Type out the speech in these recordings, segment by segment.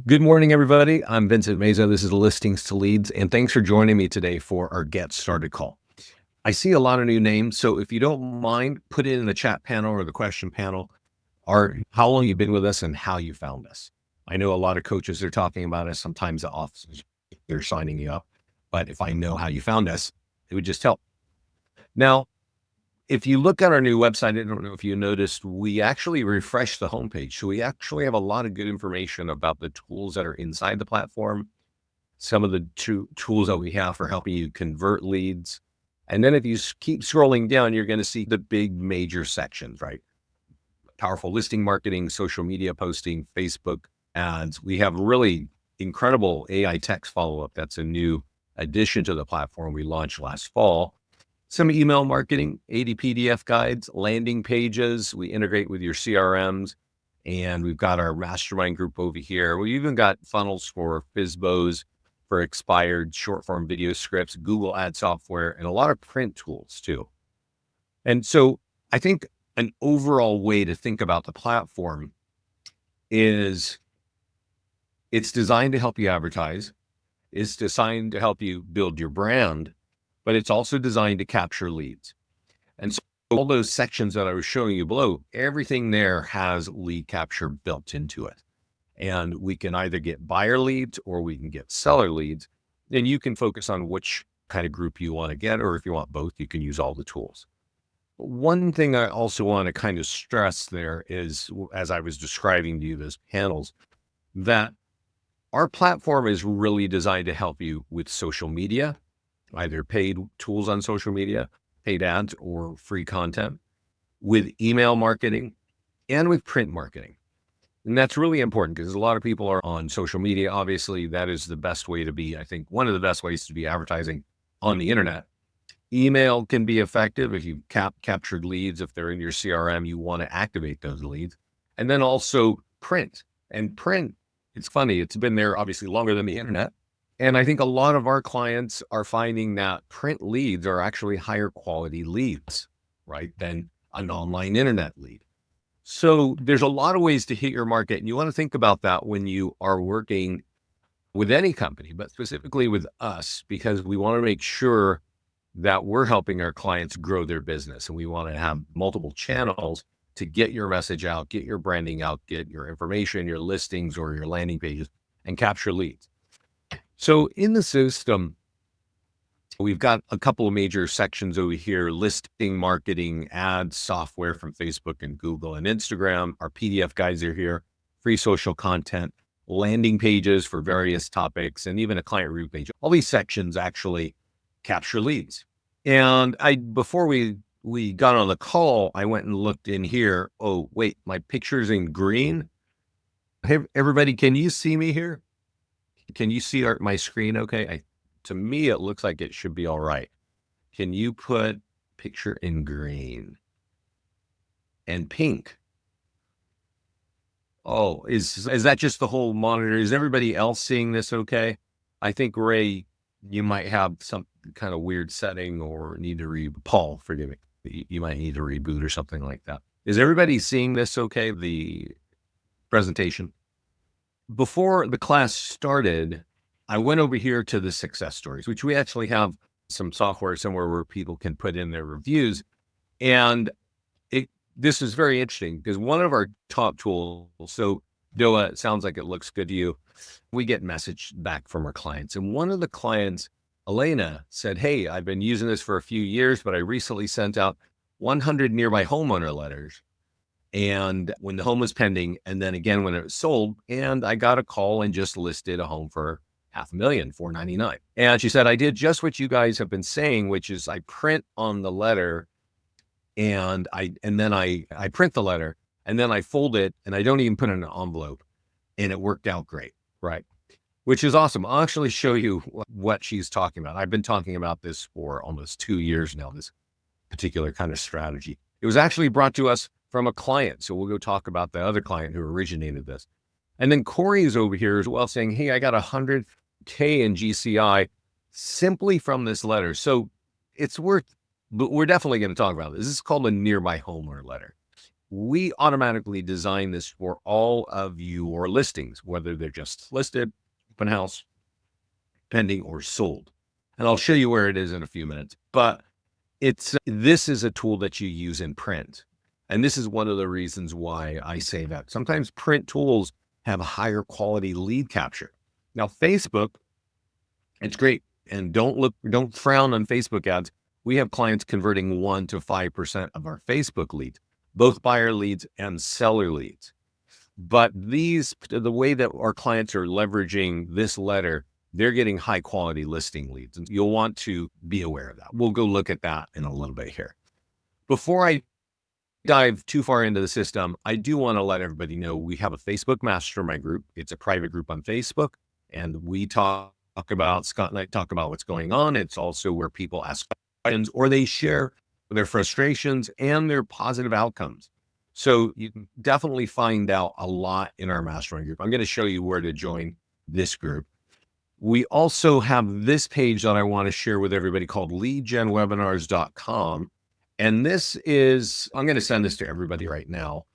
Good morning, everybody. I'm Vincent Meza. This is Listings to Leads, and thanks for joining me today for our Get Started call. I see a lot of new names, so if you don't mind, put it in the chat panel or the question panel, or how long you've been with us and how you found us. I know a lot of coaches are talking about us. Sometimes the offices, they're signing you up, but if I know how you found us, it would just help. Now, if you look at our new website, I don't know if you noticed, we actually refreshed the homepage. So we actually have a lot of good information about the tools that are inside the platform, some of the tools that we have for helping you convert leads. And then if you keep scrolling down, you're going to see the big major sections, right? Powerful listing marketing, social media posting, Facebook ads. We have really incredible AI text follow-up. That's a new addition to the platform we launched last fall. Some email marketing, 80 PDF guides, landing pages. We integrate with your CRMs, and we've got our mastermind group over here. We even got funnels for FISBOs, for expired short form video scripts, Google ad software, and a lot of print tools too. And so I think an overall way to think about the platform is it's designed to help you advertise. It's designed to help you build your brand, but it's also designed to capture leads. And so all those sections that I was showing you below, everything there has lead capture built into it. And we can either get buyer leads or we can get seller leads. And you can focus on which kind of group you want to get, or if you want both, you can use all the tools. One thing I also want to kind of stress there is, as I was describing to you those panels, that our platform is really designed to help you with social media, either paid tools on social media, paid ads, or free content, with email marketing, and with print marketing. And that's really important because a lot of people are on social media. Obviously, that is the best way to be, I think, one of the best ways to be advertising on the internet. Email can be effective if you've captured leads. If they're in your CRM, you want to activate those leads. And then also print. And print, it's funny, it's been there obviously longer than the internet. And I think a lot of our clients are finding that print leads are actually higher quality leads, right, than an online internet lead. So there's a lot of ways to hit your market. And you want to think about that when you are working with any company, but specifically with us, because we want to make sure that we're helping our clients grow their business. And we want to have multiple channels to get your message out, get your branding out, get your information, your listings or your landing pages, and capture leads. So in the system, we've got a couple of major sections over here: listing, marketing, ads, software from Facebook and Google and Instagram. Our PDF guides are here, free social content, landing pages for various topics, and even a client review page. All these sections actually capture leads. And before we got on the call, I went and looked in here. Oh, wait, my picture's in green. Hey, everybody, can you see me here? Can you see my screen okay? To me, it looks like it should be all right. Can you put picture in green and pink? Oh, is that just the whole monitor? Is everybody else seeing this okay? I think, Ray, you might have some kind of weird setting or need to Paul, forgive me. You might need to reboot or something like that. Is everybody seeing this okay, the presentation? Before the class started, I went over here to the success stories, which we actually have some software somewhere where people can put in their reviews. And this is very interesting because one of our top tools, so Doa, it sounds like it looks good to you. We get message back from our clients. And one of the clients, Elena, said, hey, I've been using this for a few years, but I recently sent out 100 nearby homeowner letters. And when the home was pending, and then again when it was sold, and I got a call and just listed a home for $500,000, $499,000. And she said, I did just what you guys have been saying, which is I print on the letter, and then I print the letter, and then I fold it, and I don't even put it in an envelope, and it worked out great, right? Which is awesome. I'll actually show you what she's talking about. I've been talking about this for almost 2 years now, this particular kind of strategy. It was actually brought to us from a client. So we'll go talk about the other client who originated this. And then Corey is over here as well saying, hey, I got 100K in GCI simply from this letter. So it's worth, but we're definitely going to talk about this. This is called a nearby homeowner letter. we automatically design this for all of your listings, whether they're just listed, open house, pending, or sold. And I'll show you where it is in a few minutes. But this is a tool that you use in print. And this is one of the reasons why I say that. Sometimes print tools have higher quality lead capture. Now, Facebook, it's great. And don't frown on Facebook ads. We have clients converting 1 to 5% of our Facebook leads, both buyer leads and seller leads. But the way that our clients are leveraging this letter, they're getting high quality listing leads. And you'll want to be aware of that. We'll go look at that in a little bit here. Before I dive too far into the system, I do want to let everybody know we have a Facebook mastermind group. It's a private group on Facebook, and Scott and I talk about what's going on. It's also where people ask questions or they share their frustrations and their positive outcomes. So you can definitely find out a lot in our mastermind group. I'm going to show you where to join this group. We also have this page that I want to share with everybody called leadgenwebinars.com. And I'm going to send this to everybody right now.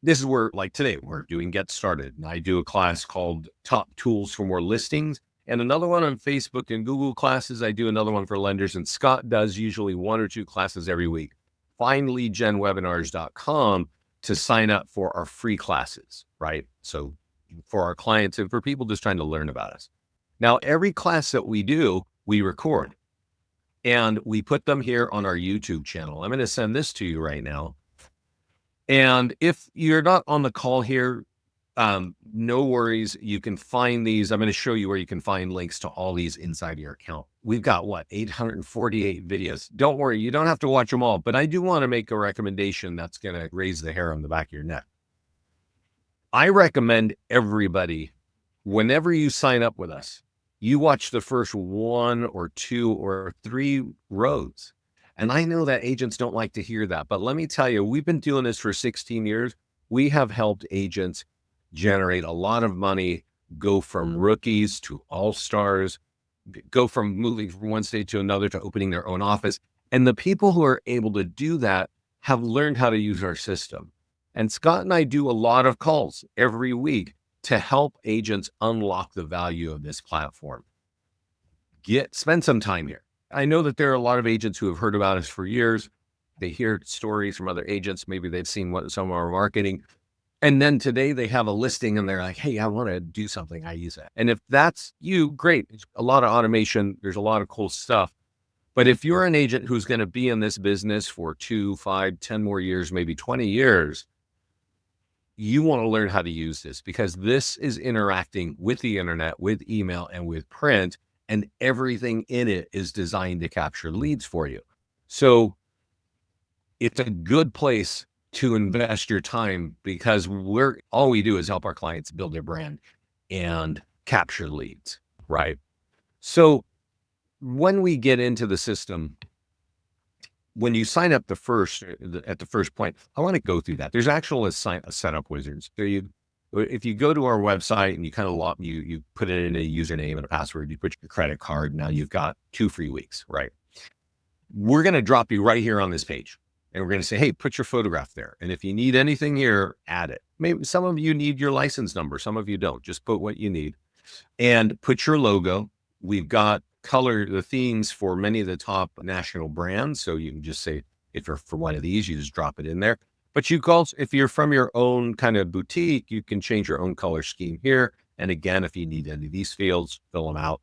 This is where, like today, we're doing Get Started. And I do a class called Top Tools for More Listings, and another one on Facebook and Google classes. I do another one for lenders, and Scott does usually 1 or 2 classes every week. Find leadgenwebinars.com to sign up for our free classes, right? So for our clients and for people just trying to learn about us. Now, every class that we do, we record and we put them here on our YouTube channel. I'm going to send this to you right now. And if you're not on the call here, no worries. You can find these. I'm going to show you where you can find links to all these inside your account. We've got 848 videos. Don't worry. You don't have to watch them all, but I do want to make a recommendation that's going to raise the hair on the back of your neck. I recommend everybody, whenever you sign up with us, you watch the first 1 or 2 or 3 rows. And I know that agents don't like to hear that, but let me tell you, we've been doing this for 16 years. We have helped agents generate a lot of money, go from rookies to all-stars, go from moving from one state to another to opening their own office. And the people who are able to do that have learned how to use our system. And Scott and I do a lot of calls every week to help agents unlock the value of this platform. Spend some time here. I know that there are a lot of agents who have heard about us for years. They hear stories from other agents. Maybe they've seen some of our marketing. And then today they have a listing and they're like, hey, I want to do something. I use that. And if that's you, great. It's a lot of automation. There's a lot of cool stuff. But if you're an agent who's going to be in this business for 2, 5, 10 more years, maybe 20 years, you want to learn how to use this, because this is interacting with the internet, with email, and with print, and everything in it is designed to capture leads for you. So it's a good place to invest your time, because all we do is help our clients build their brand and capture leads, right? So when we get into the system, when you sign up at the first point, I want to go through that. There's actual setup wizards. If you go to our website and you kind of you put in a username and a password, you put your credit card. Now you've got 2 free weeks, right? We're going to drop you right here on this page, and we're going to say, hey, put your photograph there. And if you need anything here, add it. Maybe some of you need your license number. Some of you don't. Just put what you need and put your logo. We've got the themes for many of the top national brands. So you can just say, if you're for one of these, you just drop it in there. But if you're from your own kind of boutique, you can change your own color scheme here. And again, if you need any of these fields, fill them out.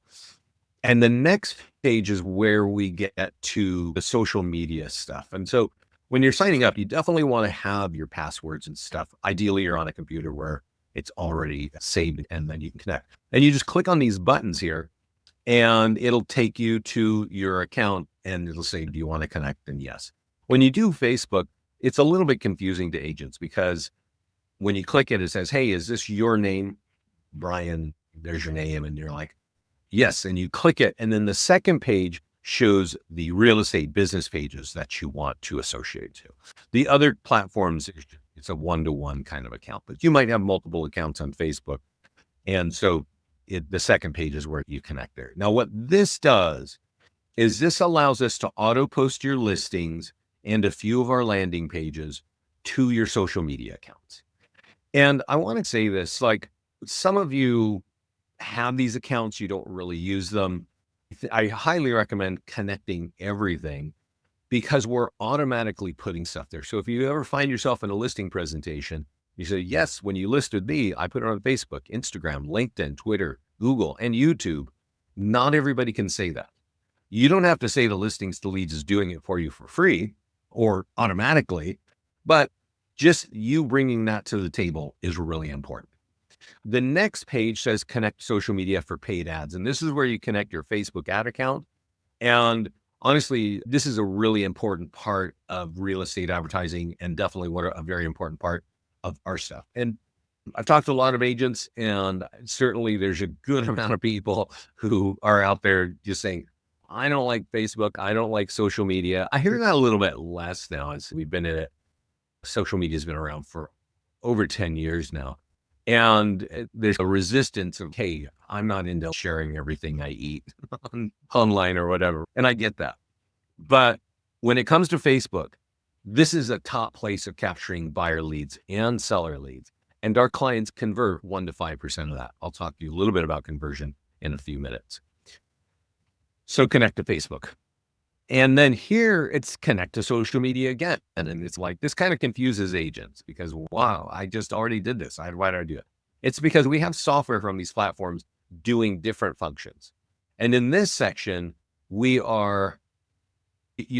And the next page is where we get to the social media stuff. And so when you're signing up, you definitely want to have your passwords and stuff. Ideally, you're on a computer where it's already saved, and then you can connect. And you just click on these buttons here, and it'll take you to your account, and it'll say, do you want to connect? And yes. When you do Facebook, it's a little bit confusing to agents, because when you click it, it says, hey, is this your name? Brian, there's your name. And you're like, yes. And you click it. And then the second page shows the real estate business pages that you want to associate to. The other platforms, it's a one-to-one kind of account, but you might have multiple accounts on Facebook. And so the second page is where you connect there. Now, what this does is this allows us to auto post your listings and a few of our landing pages to your social media accounts. And I want to say this, like some of you have these accounts, you don't really use them. I highly recommend connecting everything because we're automatically putting stuff there. So if you ever find yourself in a listing presentation, you say, yes, when you listed me, I put it on Facebook, Instagram, LinkedIn, Twitter, Google, and YouTube. Not everybody can say that. You don't have to say the listings to leads is doing it for you for free or automatically, but just you bringing that to the table is really important. The next page says connect social media for paid ads. And this is where you connect your Facebook ad account. And honestly, this is a really important part of real estate advertising and definitely a very important part of our stuff. And I've talked to a lot of agents, and certainly there's a good amount of people who are out there just saying, I don't like Facebook. I don't like social media. I hear that a little bit less now as we've been in it. Social media has been around for over 10 years now. And there's a resistance of, hey, I'm not into sharing everything I eat online or whatever. And I get that. But when it comes to Facebook, this is a top place of capturing buyer leads and seller leads. And our clients convert 1 to 5% of that. I'll talk to you a little bit about conversion in a few minutes. So connect to Facebook. And then here it's connect to social media again. And then it's like, this kind of confuses agents because, wow, I just already did this. Why did I do it? It's because we have software from these platforms doing different functions. And in this section, you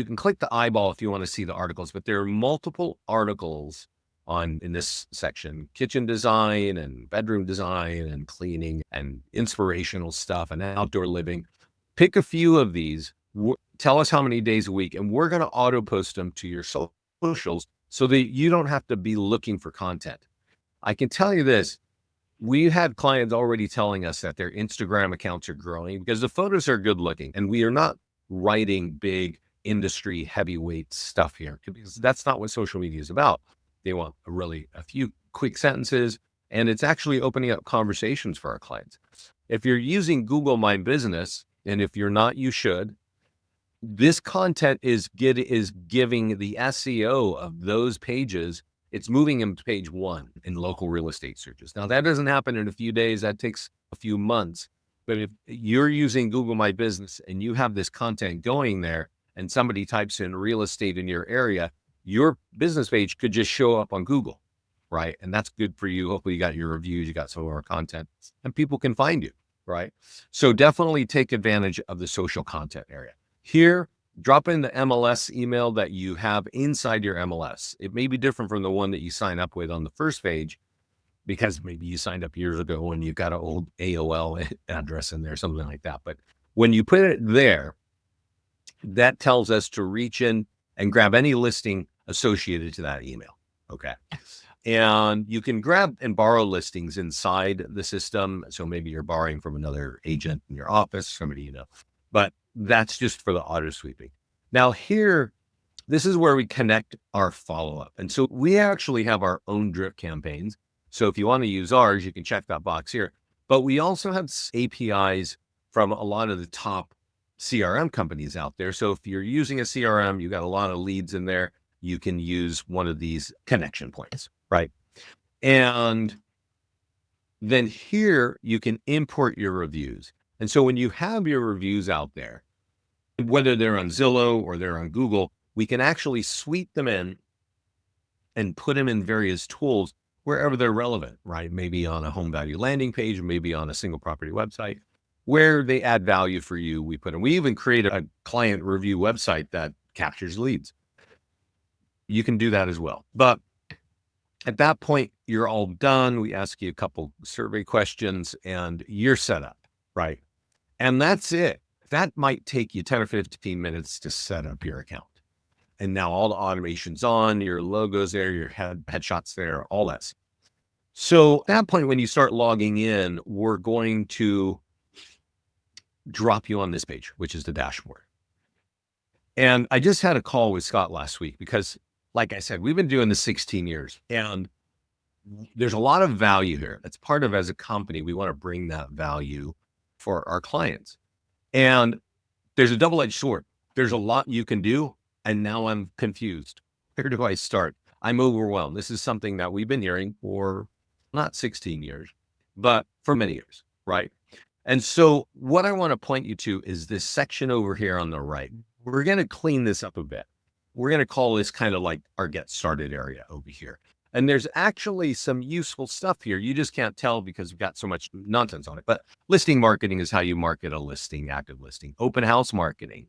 can click the eyeball if you want to see the articles, but there are multiple articles in this section, kitchen design and bedroom design and cleaning and inspirational stuff and outdoor living. Pick a few of these. Tell us how many days a week, and we're going to auto post them to your socials so that you don't have to be looking for content. I can tell you this, we had clients already telling us that their Instagram accounts are growing because the photos are good looking, and we are not writing big industry heavyweight stuff here because that's not what social media is about. They want a few quick sentences, and it's actually opening up conversations for our clients. If you're using Google My Business, and if you're not, you should. This content is giving the SEO of those pages, it's moving them to page 1 in local real estate searches. Now, that doesn't happen in a few days. That takes a few months. But if you're using Google My Business and you have this content going there and somebody types in real estate in your area, your business page could just show up on Google, right? And that's good for you. Hopefully you got your reviews, you got some of our content, and people can find you, right? So definitely take advantage of the social content area. Here, drop in the MLS email that you have inside your MLS. It may be different from the one that you sign up with on the first page because maybe you signed up years ago and you got an old AOL address in there, something like that. But when you put it there, that tells us to reach in and grab any listing associated to that email. Okay. And you can grab and borrow listings inside the system. So maybe you're borrowing from another agent in your office, somebody you know. But that's just for the auto sweeping. Now here, this is where we connect our follow-up. And so we actually have our own drip campaigns. So if you want to use ours, you can check that box here. But we also have APIs from a lot of the top CRM companies out there. So if you're using a CRM, you got a lot of leads in there, you can use one of these connection points, right? And then here you can import your reviews. And so when you have your reviews out there, whether they're on Zillow or they're on Google, we can actually sweep them in and put them in various tools wherever they're relevant, right? Maybe on a home value landing page, maybe on a single property website where they add value for you. We even create a client review website that captures leads. You can do that as well. But at that point, you're all done. We ask you a couple survey questions and you're set up, right? And that's it. That might take you 10 or 15 minutes to set up your account. And now all the automation's on, your logo's there, your headshots there, all that. So at that point, when you start logging in, we're going to drop you on this page, which is the dashboard. And I just had a call with Scott last week because, like I said, we've been doing this 16 years and there's a lot of value here. That's part of, as a company, we want to bring that value for our clients. And there's a double-edged sword. There's a lot you can do. And now I'm confused. Where do I start? I'm overwhelmed. This is something that we've been hearing for not 16 years, but for many years, right? And so what I want to point you to is this section over here on the right. We're going to clean this up a bit. We're going to call this kind of like our get started area over here. And there's actually some useful stuff here. You just can't tell because we've got so much nonsense on it. But listing marketing is how you market a listing, active listing. Open house marketing,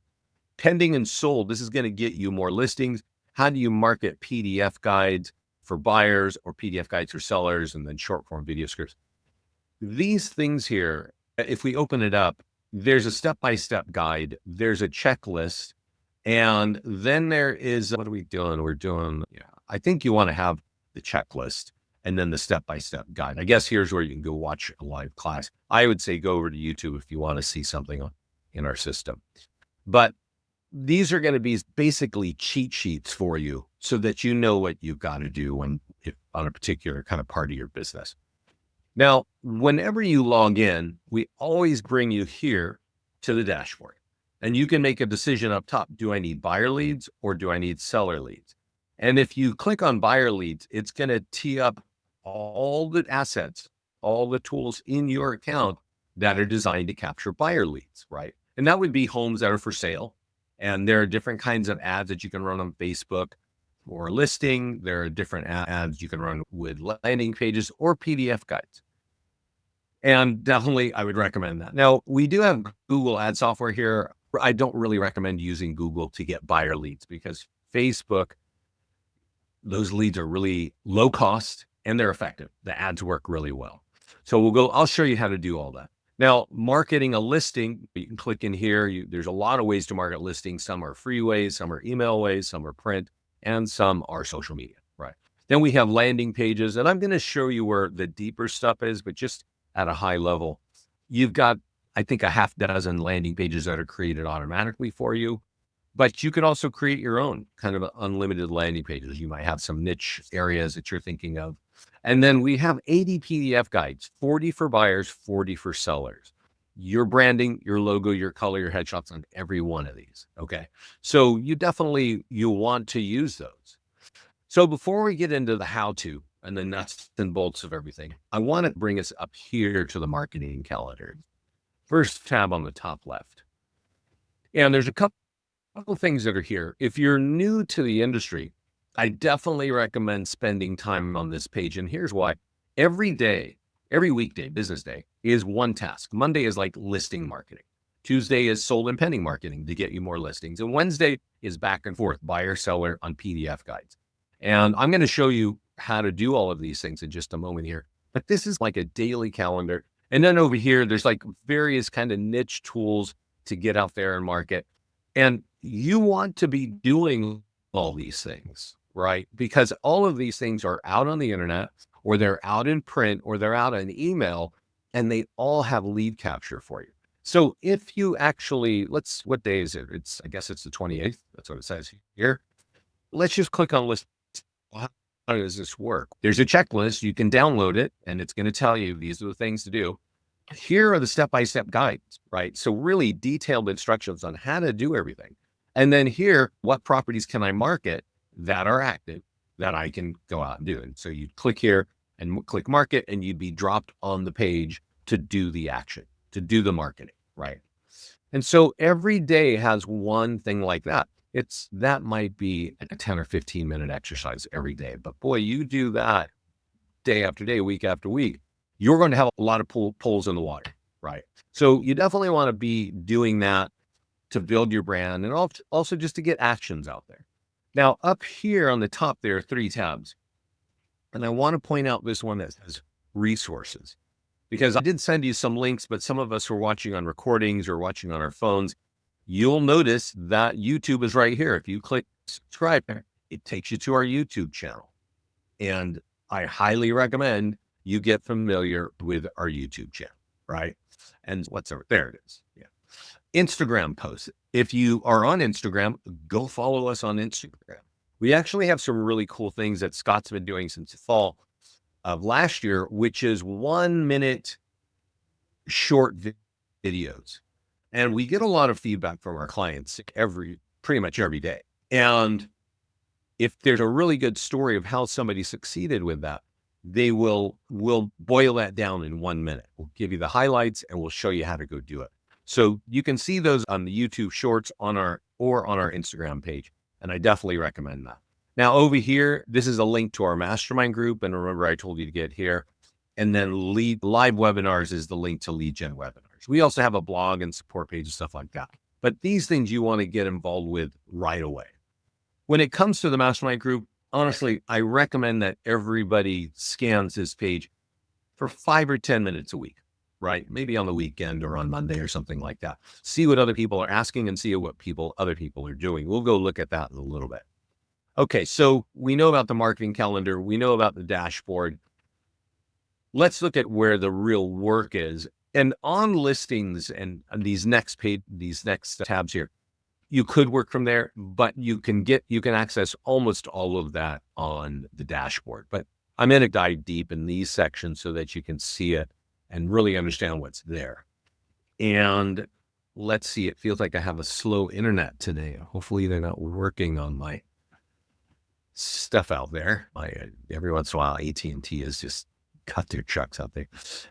pending and sold. This is going to get you more listings. How do you market PDF guides for buyers or PDF guides for sellers, and then short form video scripts? These things here, if we open it up, there's a step-by-step guide, there's a checklist, and then there is, what are we doing? We're doing, I think you want to have the checklist and then the step-by-step guide. I guess here's where you can go watch a live class. I would say go over to YouTube if you want to see something in our system. But these are going to be basically cheat sheets for you so that you know what you've got to do on a particular kind of part of your business. Now, whenever you log in, we always bring you here to the dashboard, and you can make a decision up top. Do I need buyer leads or do I need seller leads? And if you click on buyer leads, it's going to tee up all the assets, all the tools in your account that are designed to capture buyer leads, right? And that would be homes that are for sale. And there are different kinds of ads that you can run on Facebook for a listing. There are different ads you can run with landing pages or PDF guides. And definitely, I would recommend that. Now, we do have Google ad software here. I don't really recommend using Google to get buyer leads because Facebook, those leads are really low cost and they're effective. The ads work really well. So I'll show you how to do all that. Now, marketing a listing, you can click in here. There's a lot of ways to market listings. Some are free ways, some are email ways, some are print, and some are social media, right? Then we have landing pages, and I'm going to show you where the deeper stuff is, but just at a high level, you've got, I think, a half dozen landing pages that are created automatically for you, but you can also create your own kind of unlimited landing pages. You might have some niche areas that you're thinking of. And then we have 80 PDF guides, 40 for buyers, 40 for sellers. Your branding, your logo, your color, your headshots on every one of these. Okay. So you want to use those. So before we get into the how-to and the nuts and bolts of everything, I want to bring us up here to the marketing calendar. First tab on the top left. And there's a couple things that are here. If you're new to the industry, I definitely recommend spending time on this page. And here's why. Every day, every weekday, business day, is one task. Monday is like listing marketing. Tuesday is sold and pending marketing to get you more listings. And Wednesday is back and forth, buyer, seller on PDF guides. And I'm going to show you how to do all of these things in just a moment here. But this is like a daily calendar. And then over here, there's like various kind of niche tools to get out there and market. And you want to be doing all these things, right? Because all of these things are out on the internet, or they're out in print, or they're out in email, and they all have lead capture for you. So if you actually, what day is it? I guess it's the 28th. That's what it says here. Let's just click on list. How does this work? There's a checklist. You can download it, and it's going to tell you these are the things to do. Here are the step-by-step guides, right? So really detailed instructions on how to do everything. And then here, what properties can I market that are active that I can go out and do? And so you click here and click market, and you'd be dropped on the page to do the action, to do the marketing, right? And so every day has one thing like that. That might be a 10 or 15 minute exercise every day. But boy, you do that day after day, week after week, you're going to have a lot of pulls in the water, right? So you definitely want to be doing that to build your brand and also just to get actions out there. Now, up here on the top, there are 3 tabs. And I want to point out this one that says resources, because I did send you some links, but some of us who are watching on recordings or watching on our phones, you'll notice that YouTube is right here. If you click subscribe, it takes you to our YouTube channel. And I highly recommend you get familiar with our YouTube channel, right? And what's over there? It is. Yeah. Instagram posts. If you are on Instagram, go follow us on Instagram. We actually have some really cool things that Scott's been doing since the fall of last year, which is 1 minute short videos. And we get a lot of feedback from our clients pretty much every day. And If there's a really good story of how somebody succeeded with that, they will boil that down in 1 minute. We'll give you the highlights and we'll show you how to go do it. So you can see those on the YouTube shorts on our Instagram page. And I definitely recommend that. Now over here, this is a link to our mastermind group. And remember, I told you to get here. And then live webinars is the link to lead gen webinars. We also have a blog and support page and stuff like that. But these things you want to get involved with right away. When it comes to the mastermind group, honestly, I recommend that everybody scans this page for 5 or 10 minutes a week, right? Maybe on the weekend or on Monday or something like that. See what other people are asking and see what other people are doing. We'll go look at that in a little bit. Okay, so we know about the marketing calendar. We know about the dashboard. Let's look at where the real work is. And on listings and these next tabs here, you could work from there, but you can access almost all of that on the dashboard. But I'm going to dive deep in these sections so that you can see it and really understand what's there. And let's see, it feels like I have a slow internet today. Hopefully they're not working on my stuff out there. Every once in a while, AT&T has just cut their trucks out there.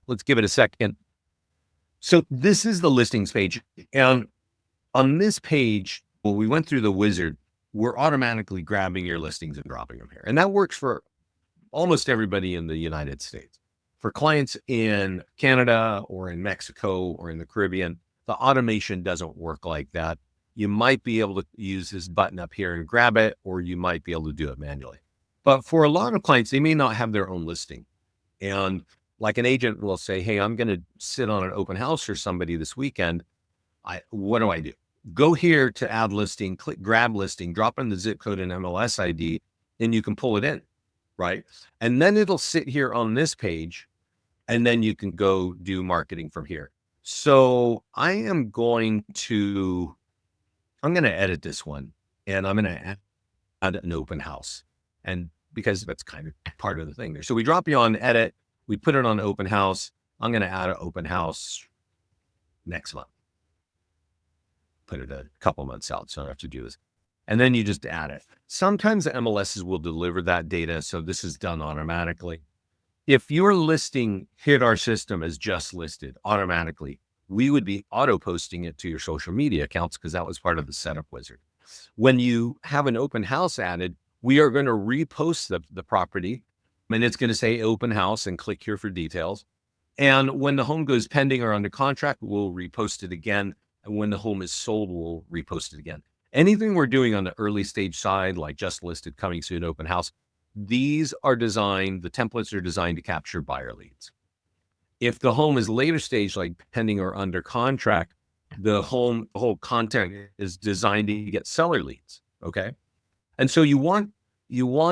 Let's give it a second. So this is the listings page. And on this page, when we went through the wizard, we're automatically grabbing your listings and dropping them here. And that works for almost everybody in the United States. For clients in Canada or in Mexico or in the Caribbean, the automation doesn't work like that. You might be able to use this button up here and grab it, or you might be able to do it manually. But for a lot of clients, they may not have their own listing. And like an agent will say, hey, I'm going to sit on an open house for somebody this weekend. What do I do? Go here to add listing, click grab listing, drop in the zip code and MLS ID, and you can pull it in, right? And then it'll sit here on this page, and then you can go do marketing from here. So I'm going to edit this one, and I'm going to add an open house. And because that's kind of part of the thing there. So we drop you on edit, we put it on open house. I'm going to add an open house next month. Put it a couple months out, so I don't have to do this. And then you just add it. Sometimes the MLSs will deliver that data, so this is done automatically. If your listing hit our system as just listed automatically, we would be auto posting it to your social media accounts because that was part of the setup wizard. When you have an open house added, we are going to repost the property, and it's going to say open house and click here for details. And when the home goes pending or under contract, we'll repost it again. And when the home is sold, we'll repost it again. Anything we're doing on the early stage side, like just listed, coming soon, open house, the templates are designed to capture buyer leads. If the home is later stage, like pending or under contract, the whole content is designed to get seller leads. Okay. And so you want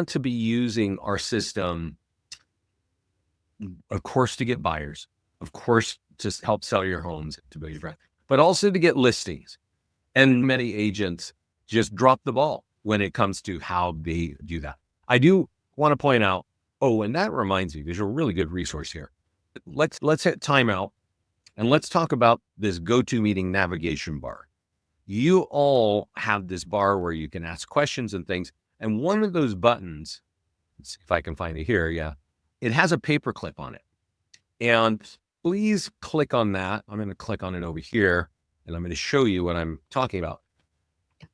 to be using our system, of course, to get buyers, of course, to help sell your homes, to build your brand, but also to get listings. And many agents just drop the ball when it comes to how they do that. I do want to point out, and that reminds me, there's a really good resource here. Let's hit timeout and let's talk about this GoToMeeting navigation bar. You all have this bar where you can ask questions and things. And one of those buttons, let's see if I can find it here. Yeah. It has a paperclip on it. And please click on that. I'm going to click on it over here, and I'm going to show you what I'm talking about.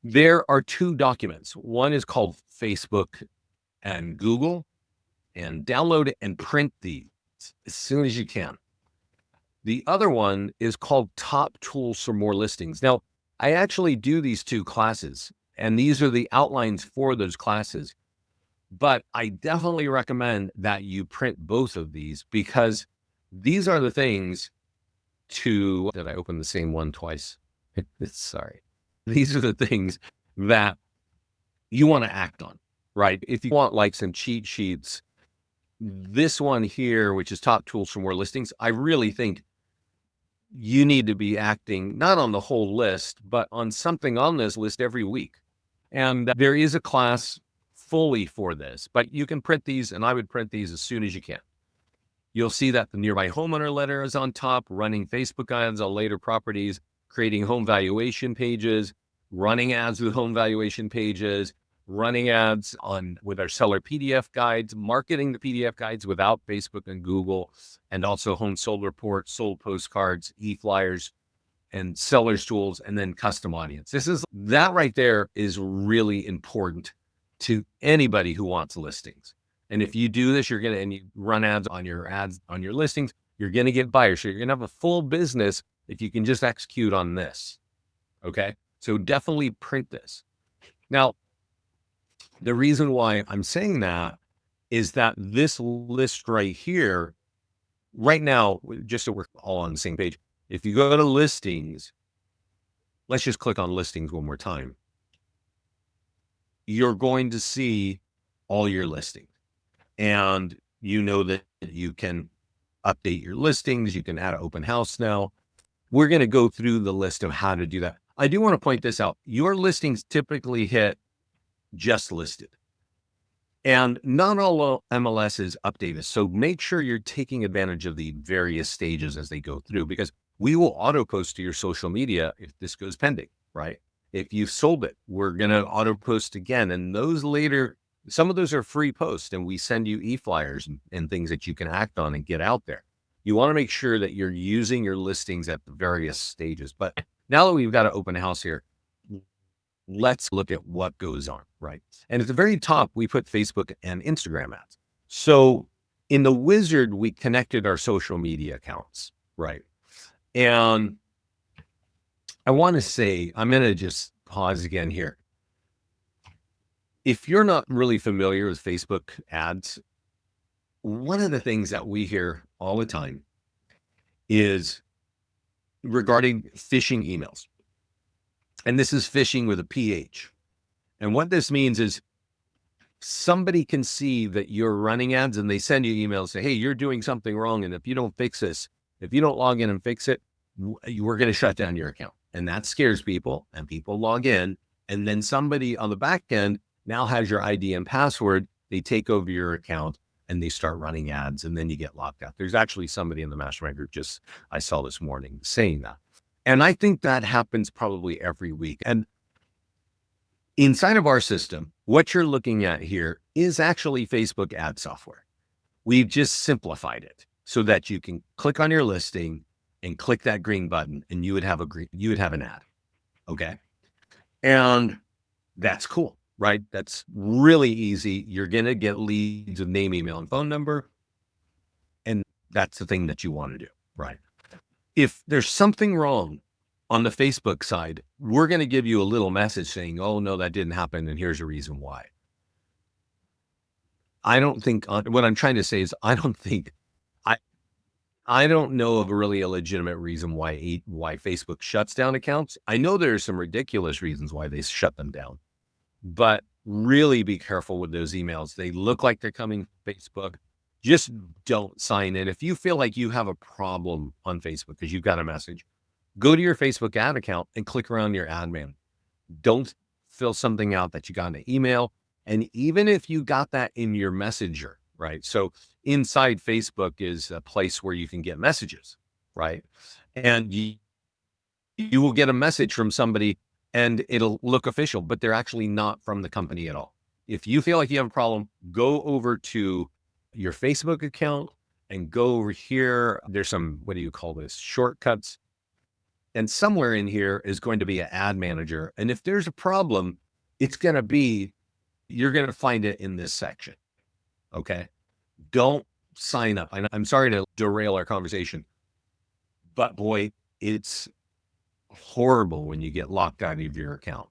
There are two documents. One is called Facebook and Google, and download it and print these as soon as you can. The other one is called Top Tools for More Listings. Now, I actually do these two classes, and these are the outlines for those classes. But I definitely recommend that you print both of these because these are the things did I open the same one twice? Sorry. These are the things that you want to act on, right? If you want like some cheat sheets, this one here, which is Top Tools for More Listings, I really think you need to be acting not on the whole list, but on something on this list every week. And there is a class fully for this, but you can print these, and I would print these as soon as you can. You'll see that the nearby homeowner letter is on top, running Facebook ads on later properties, creating home valuation pages, running ads with home valuation pages, running ads with our seller PDF guides, marketing the PDF guides without Facebook and Google, and also home sold reports, sold postcards, e-flyers, and sellers tools, and then custom audience. That right there is really important to anybody who wants listings. And if you do this, and you run ads on your listings, you're going to get buyers. So you're going to have a full business if you can just execute on this. Okay. So definitely print this. Now, the reason why I'm saying that is that this list right here, right now, just so we're all on the same page, if you go to listings, let's just click on listings one more time. You're going to see all your listings, and you know that you can update your listings. You can add an open house now. We're going to go through the list of how to do that. I do want to point this out. Your listings typically hit just listed, and not all MLSs update this. So make sure you're taking advantage of the various stages as they go through, because we will auto post to your social media if this goes pending, right? If you've sold it, we're going to auto post again. And those later, some of those are free posts, and we send you e-flyers and things that you can act on and get out there. You want to make sure that you're using your listings at the various stages. But now that we've got an open house here, let's look at what goes on, right? And at the very top, we put Facebook and Instagram ads. So in the wizard, we connected our social media accounts, right? And I want to say, I'm going to just pause again here. If you're not really familiar with Facebook ads, one of the things that we hear all the time is regarding phishing emails. And this is phishing with a PH. And what this means is somebody can see that you're running ads and they send you emails, say, hey, you're doing something wrong. And if you don't fix this, if you don't log in and fix it, we're going to shut down your account. And that scares people, and people log in. And then somebody on the back end now has your ID and password. They take over your account and they start running ads, and then you get locked out. There's actually somebody in the mastermind group I saw this morning saying that. And I think that happens probably every week. And inside of our system, what you're looking at here is actually Facebook ad software. We've just simplified it so that you can click on your listing and click that green button, and you would have an ad. Okay. And that's cool, right? That's really easy. You're going to get leads with name, email, and phone number. And that's the thing that you want to do, right? If there's something wrong on the Facebook side, we're going to give you a little message saying, oh, no, that didn't happen, and here's a reason why. What I'm trying to say is I don't know of a legitimate reason why Facebook shuts down accounts. I know there's some ridiculous reasons why they shut them down, but really be careful with those emails. They look like they're coming from Facebook. Just don't sign in. If you feel like you have a problem on Facebook because you've got a message, go to your Facebook ad account and click around your ad man. Don't fill something out that you got in an email. And even if you got that in your messenger, right? So inside Facebook is a place where you can get messages, right? And you will get a message from somebody and it'll look official, but they're actually not from the company at all. If you feel like you have a problem, go over to your Facebook account and go over here. There's some, what do you call this? Shortcuts. And somewhere in here is going to be an ad manager. And if there's a problem, you're going to find it in this section. Okay. Don't sign up. I'm sorry to derail our conversation, but boy, it's horrible when you get locked out of your account.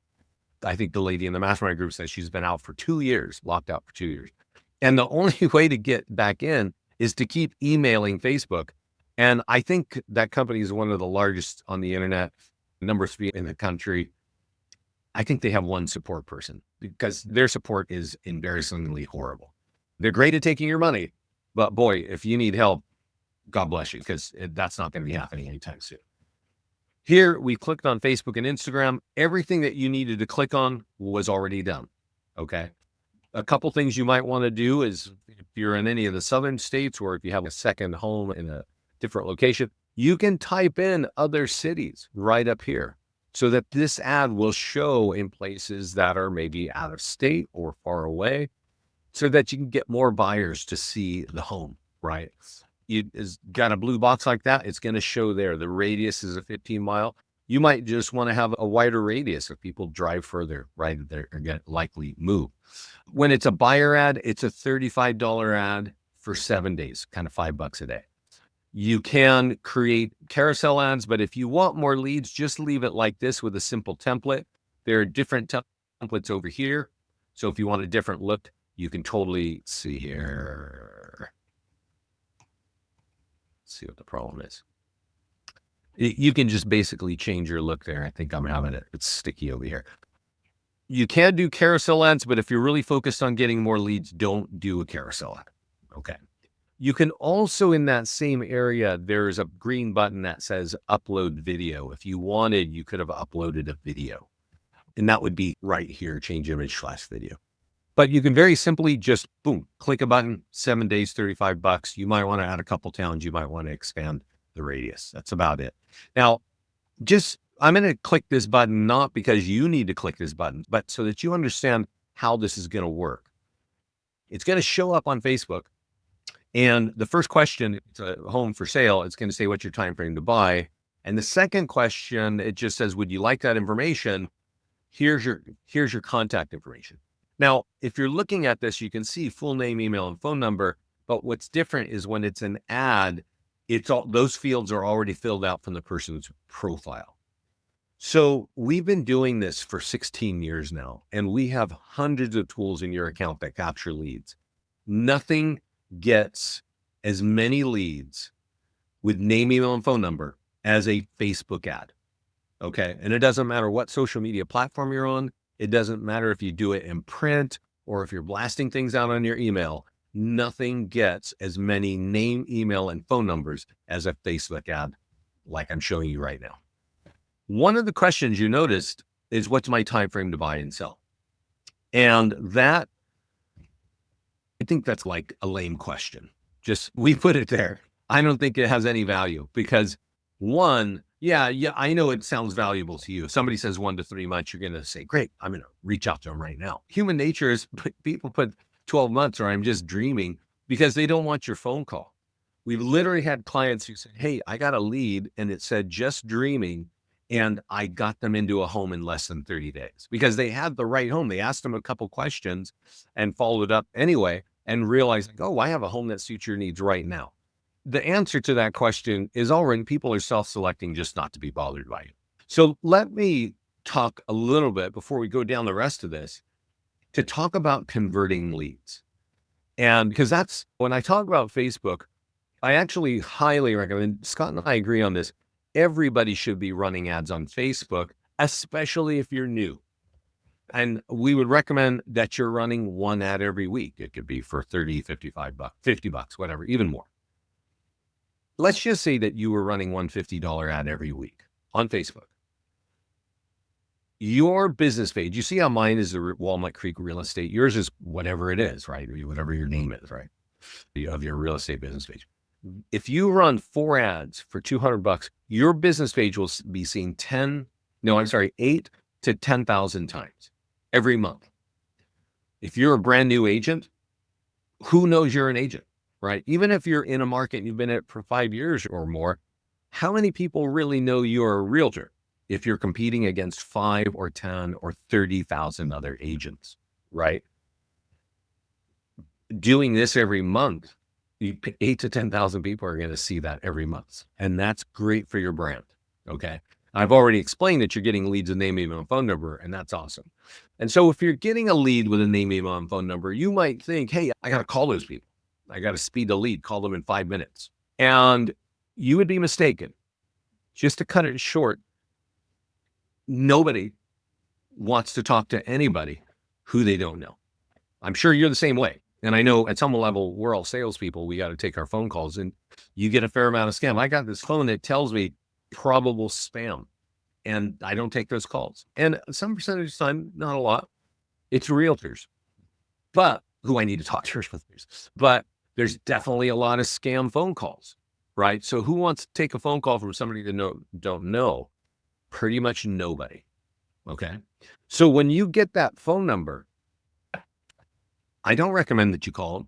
I think the lady in the mastermind group says she's been out for 2 years, locked out for 2 years. And the only way to get back in is to keep emailing Facebook. And I think that company is one of the largest on the internet, number 3 in the country. I think they have one support person because their support is embarrassingly horrible. They're great at taking your money, but boy, if you need help, God bless you, because that's not going to be happening anytime soon. Here, we clicked on Facebook and Instagram. Everything that you needed to click on was already done. Okay. A couple things you might want to do is if you're in any of the southern states, or if you have a second home in a different location, you can type in other cities right up here. so that this ad will show in places that are maybe out of state or far away, so that you can get more buyers to see the home, right? You is got a blue box like that, it's going to show there. The radius is a 15-mile. You might just want to have a wider radius if people drive further, right? They're going to likely move. When it's a buyer ad, it's a $35 ad for 7 days, kind of $5 a day. You can create carousel ads, but if you want more leads, just leave it like this with a simple template. There are different templates over here. So if you want a different look, you can totally see here. Let's see what the problem is. You can just basically change your look there. I think I'm having it. It's sticky over here. You can do carousel ads, but if you're really focused on getting more leads, don't do a carousel ad. Okay. You can also, in that same area, there's a green button that says upload video. If you wanted, you could have uploaded a video, and that would be right here, change image / video. But you can very simply just, boom, click a button, 7 days, $35. You might want to add a couple towns. You might want to expand the radius. That's about it. Now, I'm going to click this button, not because you need to click this button, but so that you understand how this is going to work. It's going to show up on Facebook. And the first question, it's a home for sale. It's going to say, what's your time frame to buy? And the second question, it just says, would you like that information? Here's your contact information. Now, if you're looking at this, you can see full name, email, and phone number. But what's different is when it's an ad, those fields are already filled out from the person's profile. So we've been doing this for 16 years now, and we have hundreds of tools in your account that capture leads. Nothing gets as many leads with name, email, and phone number as a Facebook ad. Okay. And it doesn't matter what social media platform you're on. It doesn't matter if you do it in print or if you're blasting things out on your email. Nothing gets as many name, email, and phone numbers as a Facebook ad like I'm showing you right now. One of the questions you noticed is, what's my time frame to buy and sell? And that, I think that's like a lame question. Just, we put it there. I don't think it has any value because one, yeah, I know it sounds valuable to you. If somebody says 1 to 3 months, you're going to say, great, I'm going to reach out to them right now. Human nature is people put 12 months or I'm just dreaming because they don't want your phone call. We've literally had clients who said, hey, I got a lead and it said just dreaming. And I got them into a home in less than 30 days because they had the right home. They asked them a couple questions and followed up anyway and realized, like, oh, I have a home that suits your needs right now. The answer to that question is already people are self-selecting just not to be bothered by it. So let me talk a little bit before we go down the rest of this to talk about converting leads. And because that's when I talk about Facebook, I actually highly recommend, Scott and I agree on this. Everybody should be running ads on Facebook, especially if you're new. And we would recommend that you're running one ad every week. It could be for 30, 55 bucks, 50 bucks, whatever, even more. Let's just say that you were running one $50 ad every week on Facebook. Your business page, you see how mine is the Walnut Creek Real Estate. Yours is whatever it is, right? Whatever your name is, right? You have your real estate business page. If you run 4 ads for 200 bucks, your business page will be seen 8 to 10,000 times every month. If you're a brand new agent, who knows you're an agent, right? Even if you're in a market and you've been in it for 5 years or more, how many people really know you're a realtor if you're competing against 5 or 10 or 30,000 other agents, right? Doing this every month, 8 to 10,000 people are going to see that every month. And that's great for your brand. Okay. I've already explained that you're getting leads with name, email, and phone number, and that's awesome. And so if you're getting a lead with a name, email, and phone number, you might think, hey, I got to call those people. I got to speed the lead, call them in 5 minutes. And you would be mistaken. Just to cut it short, nobody wants to talk to anybody who they don't know. I'm sure you're the same way. And I know at some level, we're all salespeople. We got to take our phone calls and you get a fair amount of scam. I got this phone that tells me probable spam and I don't take those calls. And some percentage of the time, not a lot, it's realtors, but who I need to talk to realtors. But there's definitely a lot of scam phone calls, right? So who wants to take a phone call from somebody that don't know? Pretty much nobody. Okay. So when you get that phone number, I don't recommend that you call them.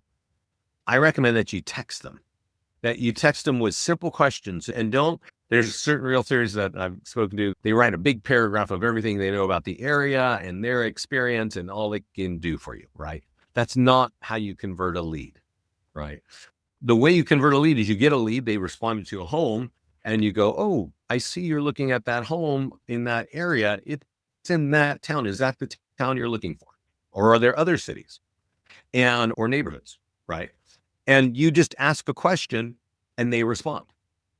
I recommend that you text them, with simple questions and don't. There's certain realtors that I've spoken to, they write a big paragraph of everything they know about the area and their experience and all they can do for you, right? That's not how you convert a lead, right? The way you convert a lead is you get a lead, they responded to a home, and you go, oh, I see you're looking at that home in that area. It's in that town. Is that the town you're looking for? Or are there other cities or neighborhoods, right? And you just ask a question and they respond,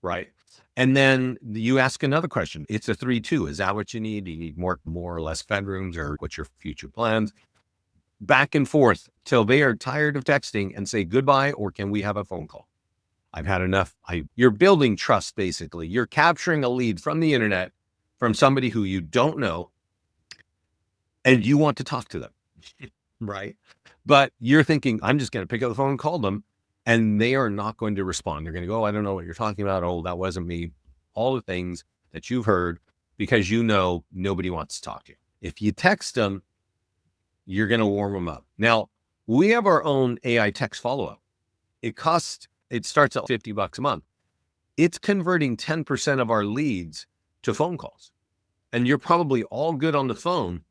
right? And then you ask another question. It's a 3-2. Is that what you need? Do you need more or less bedrooms, or what's your future plans? Back and forth till they are tired of texting and say goodbye, or can we have a phone call? I've had enough. You're building trust, basically. You're capturing a lead from the internet, from somebody who you don't know, and you want to talk to them, right? But you're thinking, I'm just going to pick up the phone and call them, and they are not going to respond. They're going to go, oh, I don't know what you're talking about. Oh, that wasn't me. All the things that you've heard, because you know nobody wants to talk to you. If you text them, you're going to warm them up. Now, we have our own AI text follow-up. It starts at $50 a month. It's converting 10% of our leads to phone calls. And you're probably all good on the phone.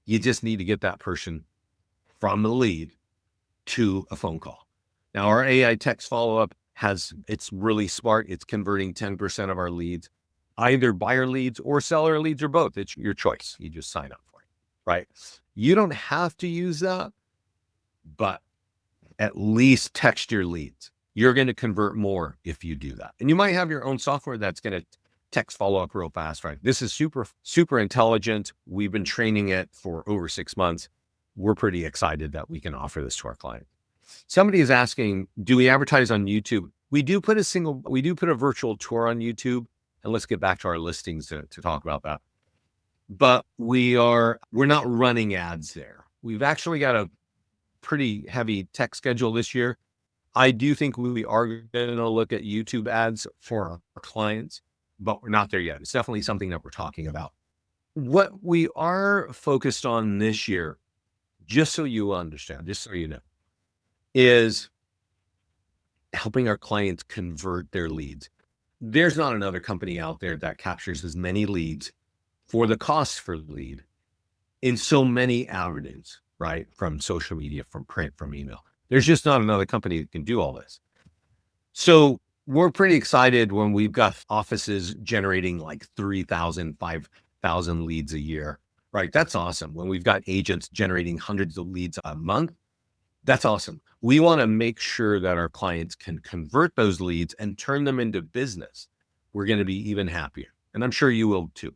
You just need to get that person from the lead to a phone call. Now, our AI text follow-up it's really smart. It's converting 10% of our leads, either buyer leads or seller leads, or both. It's your choice. You just sign up for it, right? You don't have to use that, but at least text your leads. You're going to convert more if you do that. And you might have your own software that's going to text follow up real fast, right? This is super, super intelligent. We've been training it for over 6 months. We're pretty excited that we can offer this to our client. Somebody is asking, do we advertise on YouTube? We do put a virtual tour on YouTube, and let's get back to our listings to talk about that. But we're not running ads there. We've actually got a pretty heavy tech schedule this year. I do think we are going to look at YouTube ads for our clients, but we're not there yet. It's definitely something that we're talking about. What we are focused on this year, just so you understand, just so you know, is helping our clients convert their leads. There's not another company out there that captures as many leads for the cost for lead in so many avenues, right? From social media, from print, from email. There's just not another company that can do all this. So we're pretty excited when we've got offices generating like 3,000, 5,000 leads a year, right? That's awesome. When we've got agents generating hundreds of leads a month, that's awesome. We want to make sure that our clients can convert those leads and turn them into business. We're going to be even happier. And I'm sure you will too.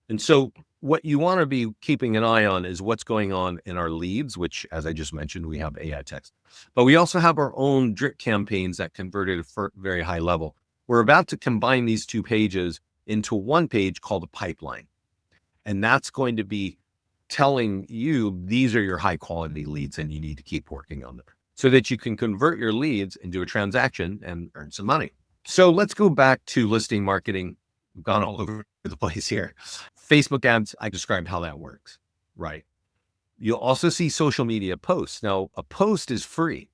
And so what you want to be keeping an eye on is what's going on in our leads, which, as I just mentioned, we have AI text, but we also have our own drip campaigns that converted at a very high level. We're about to combine these two pages into one page called a pipeline. And that's going to be telling you, these are your high quality leads and you need to keep working on them so that you can convert your leads into a transaction and earn some money. So let's go back to listing marketing. We've gone all over the place here. Facebook ads, I described how that works, right? You'll also see social media posts. Now, a post is free.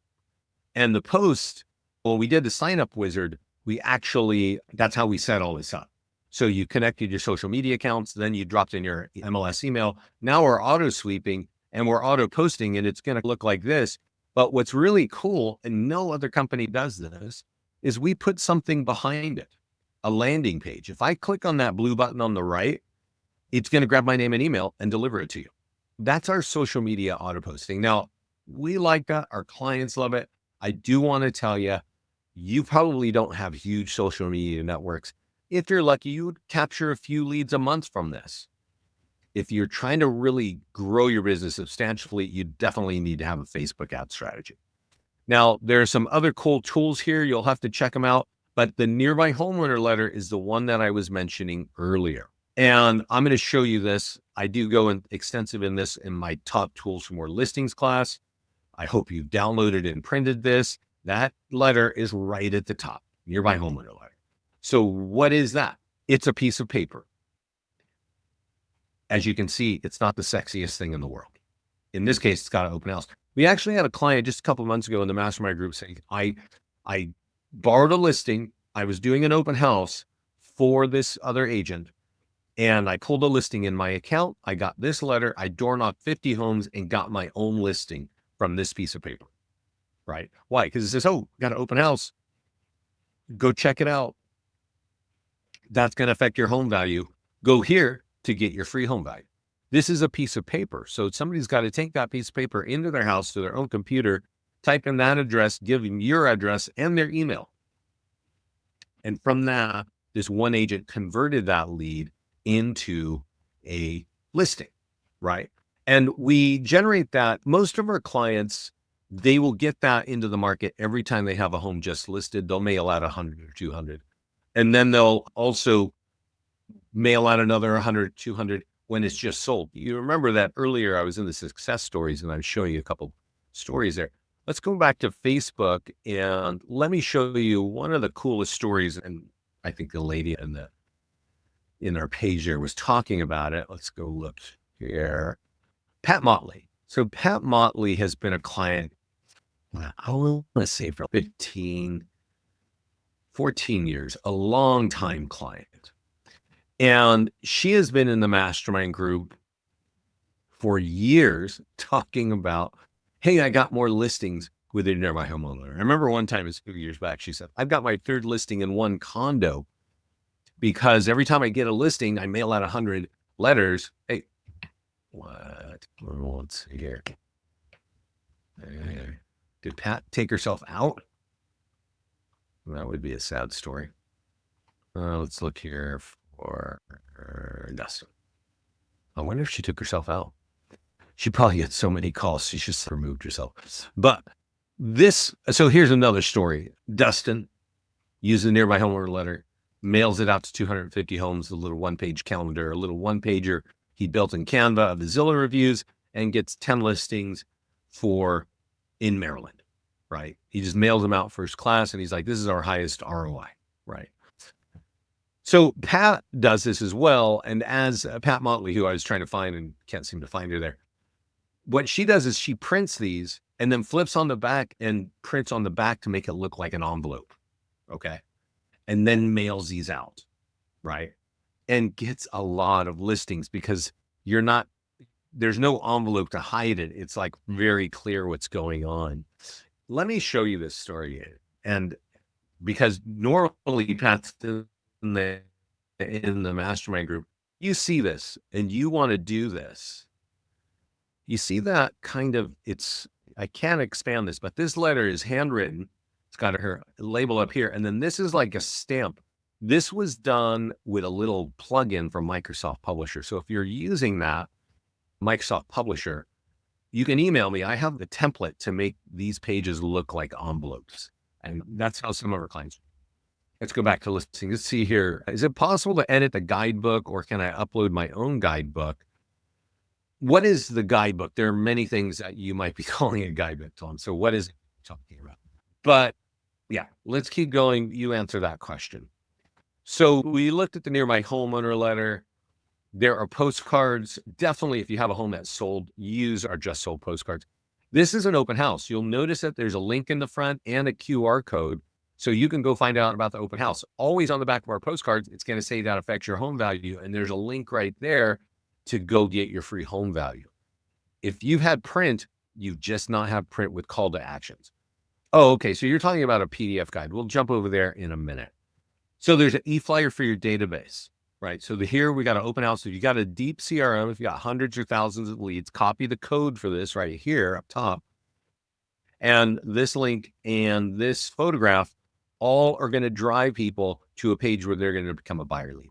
And the post, well, we did the sign up wizard. That's how we set all this up. So you connected your social media accounts, then you dropped in your MLS email. Now we're auto sweeping and we're auto posting, and it's going to look like this. But what's really cool, and no other company does this, is we put something behind it, a landing page. If I click on that blue button on the right, it's going to grab my name and email and deliver it to you. That's our social media auto posting. Now, we like that. Our clients love it. I do want to tell you, you probably don't have huge social media networks. If you're lucky, you would capture a few leads a month from this. If you're trying to really grow your business substantially, you definitely need to have a Facebook ad strategy. Now, there are some other cool tools here. You'll have to check them out. But the Nearby Homeowner Letter is the one that I was mentioning earlier. And I'm going to show you this. I do go extensive in this in my top tools for more listings class. I hope you've downloaded and printed this. That letter is right at the top, Nearby Homeowner Letter. So what is that? It's a piece of paper. As you can see, it's not the sexiest thing in the world. In this case, it's got an open house. We actually had a client just a couple of months ago in the mastermind group saying, I borrowed a listing. I was doing an open house for this other agent, and I pulled a listing in my account. I got this letter. I door knocked 50 homes and got my own listing from this piece of paper, right? Why? Because it says, oh, got an open house. Go check it out. That's going to affect your home value. Go here to get your free home value. This is a piece of paper. So somebody's got to take that piece of paper into their house to their own computer, type in that address, give them your address and their email. And from that, this one agent converted that lead into a listing, right? And we generate that. Most of our clients, they will get that into the market every time they have a home just listed. They'll mail out 100 or 200. And then they'll also mail out another 100, 200 when it's just sold. You remember that earlier I was in the success stories and I was showing you a couple stories there. Let's go back to Facebook and let me show you one of the coolest stories. And I think the lady in our page there was talking about it. Let's go look here. Pat Motley. So Pat Motley has been a client, I want to say for 15, 14 years, a long time client. And she has been in the mastermind group for years talking about, hey, I got more listings with a nearby homeowner. I remember one time, it's a few years back, she said, I've got my third listing in one condo because every time I get a listing, I mail out 100 letters. Hey, what? Let's see here. Did Pat take herself out? That would be a sad story. Let's look here for Dustin. I wonder if she took herself out. She probably gets so many calls. She just removed herself. But so here's another story. Dustin uses a nearby homeowner letter, mails it out to 250 homes, a little one-page calendar, a little one-pager he built in Canva of the Zillow reviews, and gets 10 listings in Maryland, right? He just mails them out first class, and he's like, this is our highest ROI, right? So Pat does this as well. And as Pat Motley, who I was trying to find and can't seem to find her there, what she does is she prints these and then flips on the back and prints on the back to make it look like an envelope. Okay. And then mails these out. Right. And gets a lot of listings because there's no envelope to hide it. It's like very clear what's going on. Let me show you this story. And because normally Pat's in the mastermind group, you see this and you want to do this. You see that kind of, I can't expand this, but this letter is handwritten. It's got her label up here. And then this is like a stamp. This was done with a little plugin from Microsoft Publisher. So if you're using that Microsoft Publisher, you can email me. I have the template to make these pages look like envelopes. And that's how some of our clients. Let's go back to listing. Let's see here. Is it possible to edit the guidebook or can I upload my own guidebook? What is the guidebook? There are many things that you might be calling a guidebook, Tom. So what is it talking about? But yeah, let's keep going. You answer that question. So we looked at the nearby homeowner letter. There are postcards. Definitely, if you have a home that's sold, use our just sold postcards. This is an open house. You'll notice that there's a link in the front and a QR code. So you can go find out about the open house. Always on the back of our postcards, it's going to say that affects your home value. And there's a link right there to go get your free home value. If you've had print, you've just not had print with call to actions. Oh, okay. So you're talking about a PDF guide. We'll jump over there in a minute. So there's an e-flyer for your database, right? So here we got an open house. If you got a deep CRM, if you got hundreds or thousands of leads, copy the code for this right here up top. And this link and this photograph all are going to drive people to a page where they're going to become a buyer lead.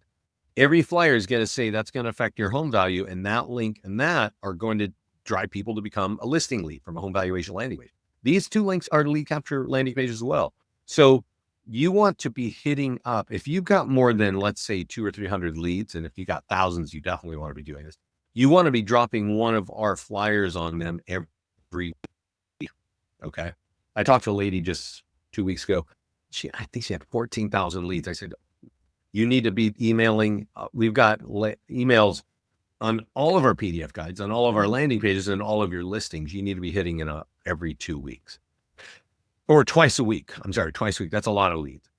Every flyer is going to say that's going to affect your home value. And that link and that are going to drive people to become a listing lead from a home valuation landing page. These two links are lead capture landing pages as well. So you want to be hitting up, if you've got more than, let's say 200 or 300 leads, and if you got thousands, you definitely want to be doing this. You want to be dropping one of our flyers on them every week. Okay. I talked to a lady just 2 weeks ago. I think she had 14,000 leads. I said, you need to be emailing. We've got emails on all of our PDF guides, on all of our landing pages, and all of your listings, you need to be hitting it every 2 weeks or twice a week. I'm sorry, twice a week. That's a lot of leads.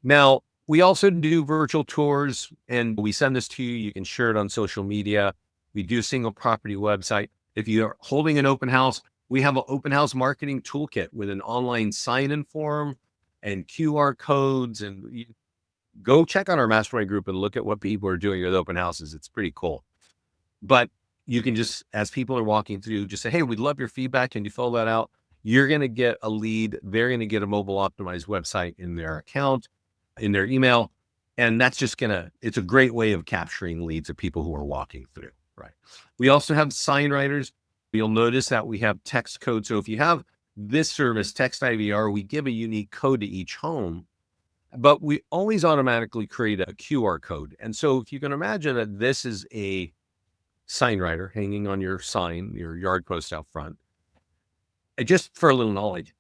Now, we also do virtual tours, and we send this to you. You can share it on social media. We do a single property website. If you're holding an open house, we have an open house marketing toolkit with an online sign-in form and QR codes. And go check on our mastermind group and look at what people are doing with open houses. It's pretty cool. But you can just, as people are walking through, just say, hey, we'd love your feedback. Can you fill that out? You're going to get a lead. They're going to get a mobile optimized website in their account, in their email. And that's just it's a great way of capturing leads of people who are walking through, right? We also have sign writers. You'll notice that we have text code. So if you have this service, Text IVR, we give a unique code to each home, but we always automatically create a QR code. And so if you can imagine that this is a sign writer hanging on your sign, your yard post out front, just for a little knowledge,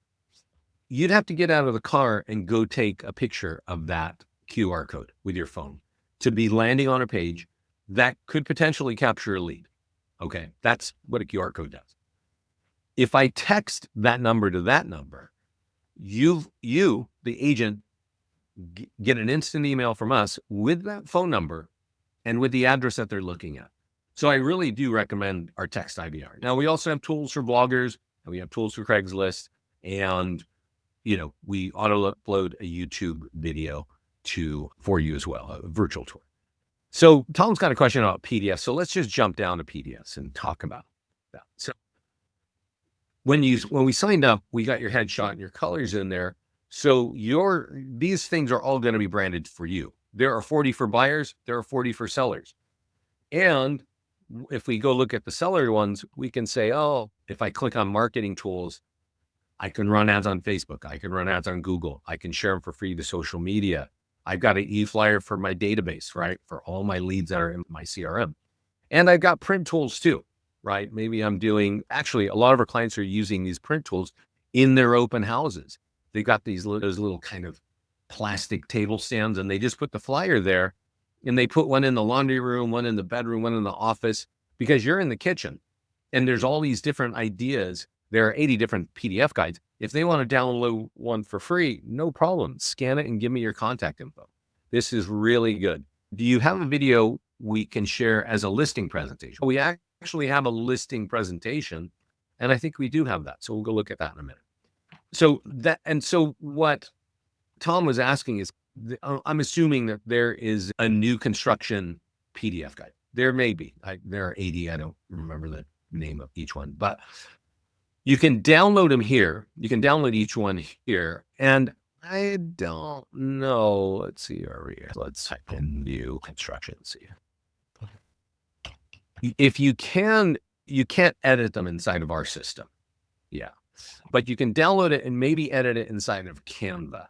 you'd have to get out of the car and go take a picture of that QR code with your phone to be landing on a page that could potentially capture a lead. Okay, that's what a QR code does. If I text that number to that number, you, the agent, get an instant email from us with that phone number and with the address that they're looking at. So I really do recommend our Text IVR. Now, we also have tools for bloggers, and we have tools for Craigslist, and we auto upload a YouTube video for you as well, a virtual tour. So Tom's got a question about PDFs. So let's just jump down to PDFs and talk about that. So when we signed up, we got your headshot and your colors in there. So these things are all going to be branded for you. There are 40 for buyers. There are 40 for sellers. And if we go look at the seller ones, we can say, oh, if I click on marketing tools, I can run ads on Facebook. I can run ads on Google. I can share them for free to social media. I've got an e-flyer for my database, right? For all my leads that are in my CRM. And I've got print tools too, right? Maybe actually a lot of our clients are using these print tools in their open houses. They've got those little kind of plastic table stands, and they just put the flyer there, and they put one in the laundry room, one in the bedroom, one in the office, because you're in the kitchen and there's all these different ideas. There are 80 different PDF guides. If they want to download one for free, no problem. Scan it and give me your contact info. This is really good. Do you have a video we can share as a listing presentation? We actually have a listing presentation, and I think we do have that. So we'll go look at that in a minute. So what Tom was asking is, I'm assuming that there is a new construction PDF guide. There may be. There are 80. I don't remember the name of each one, but you can download them here. You can download each one here. And I don't know. Let's see. Let's type in new construction. See. If you can't edit them inside of our system. Yeah. But you can download it and maybe edit it inside of Canva.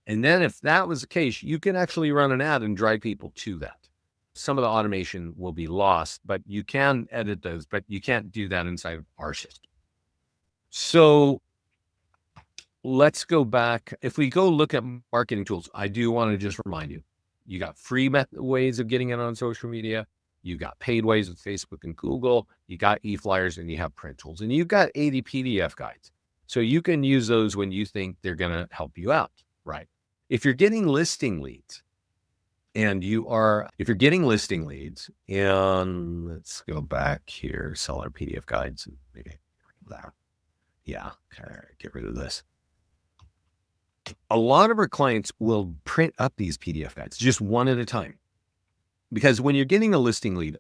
And then if that was the case, you can actually run an ad and drive people to that. Some of the automation will be lost, but you can edit those, but you can't do that inside of our system. So let's go back. If we go look at marketing tools, I do want to just remind you, you got free ways of getting it on social media. You got paid ways with Facebook and Google. You got e-flyers, and you have print tools, and you've got 80 PDF guides. So you can use those when you think they're going to help you out, right? If you're getting listing leads, and let's go back here, seller PDF guides, and maybe that. Yeah, get rid of this. A lot of our clients will print up these PDF guides just one at a time. Because when you're getting a listing lead,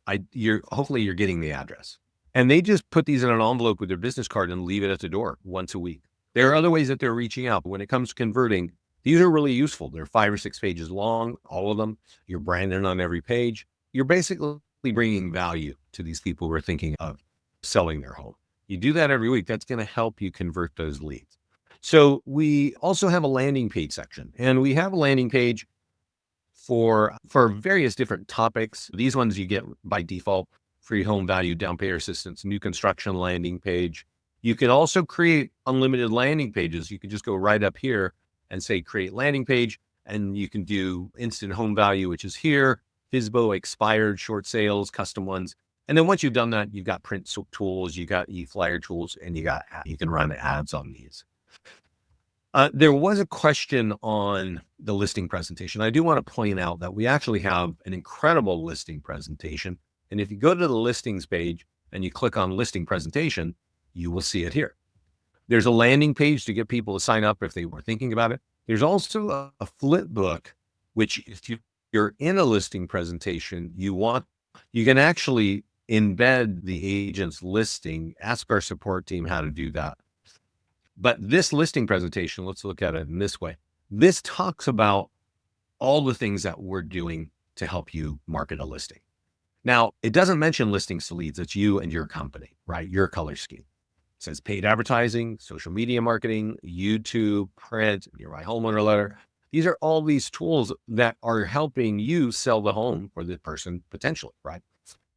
hopefully you're getting the address. And they just put these in an envelope with their business card and leave it at the door once a week. There are other ways that they're reaching out. But when it comes to converting, these are really useful. They're 5 or 6 pages long, all of them. You're branding on every page. You're basically bringing value to these people who are thinking of selling their home. You do that every week. That's going to help you convert those leads. So we also have a landing page section, and we have a landing page for various different topics. These ones you get by default: free home value, down payment assistance, new construction landing page. You can also create unlimited landing pages. You can just go right up here and say create landing page, and you can do instant home value, which is here, FISBO, expired, short sales, custom ones. And then once you've done that, you've got print tools, you got e-flyer tools, and you can run ads on these. There was a question on the listing presentation. I do want to point out that we actually have an incredible listing presentation. And if you go to the listings page and you click on listing presentation, you will see it here. There's a landing page to get people to sign up if they were thinking about it. There's also a flip book, which if you're in a listing presentation, you can actually embed the agent's listing. Ask our support team how to do that. But this listing presentation, let's look at it in this way. This talks about all the things that we're doing to help you market a listing. Now, it doesn't mention listings to leads. It's you and your company, right? Your color scheme. It says paid advertising, social media marketing, YouTube, print, nearby homeowner letter. These are all these tools that are helping you sell the home for the person potentially, right?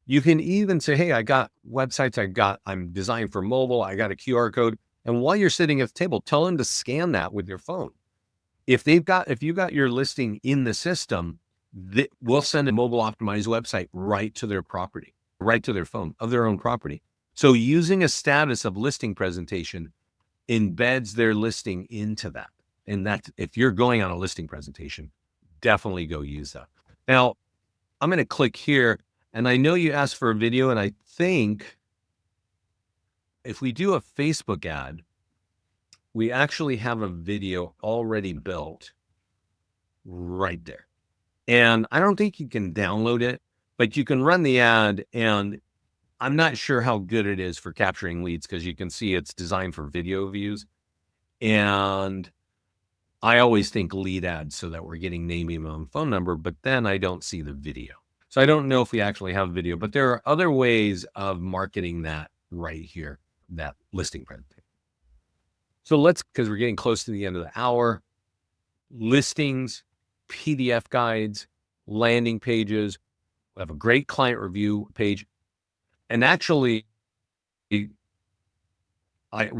You can even say, hey, I got websites, I'm designed for mobile, I got a QR code. And while you're sitting at the table, tell them to scan that with your phone. If you got your listing in the system, we'll send a mobile optimized website right to their property, right to their phone of their own property. So using a status of listing presentation embeds their listing into that. And that, if you're going on a listing presentation, definitely go use that. Now, I'm going to click here, and I know you asked for a video, and I think if we do a Facebook ad, we actually have a video already built right there. And I don't think you can download it, but you can run the ad, and I'm not sure how good it is for capturing leads because you can see it's designed for video views. And I always think lead ads so that we're getting name, email, and phone number, but then I don't see the video. So I don't know if we actually have video, but there are other ways of marketing that right here, that listing presentation. So because we're getting close to the end of the hour, listings, PDF guides, landing pages. We have a great client review page. And actually, I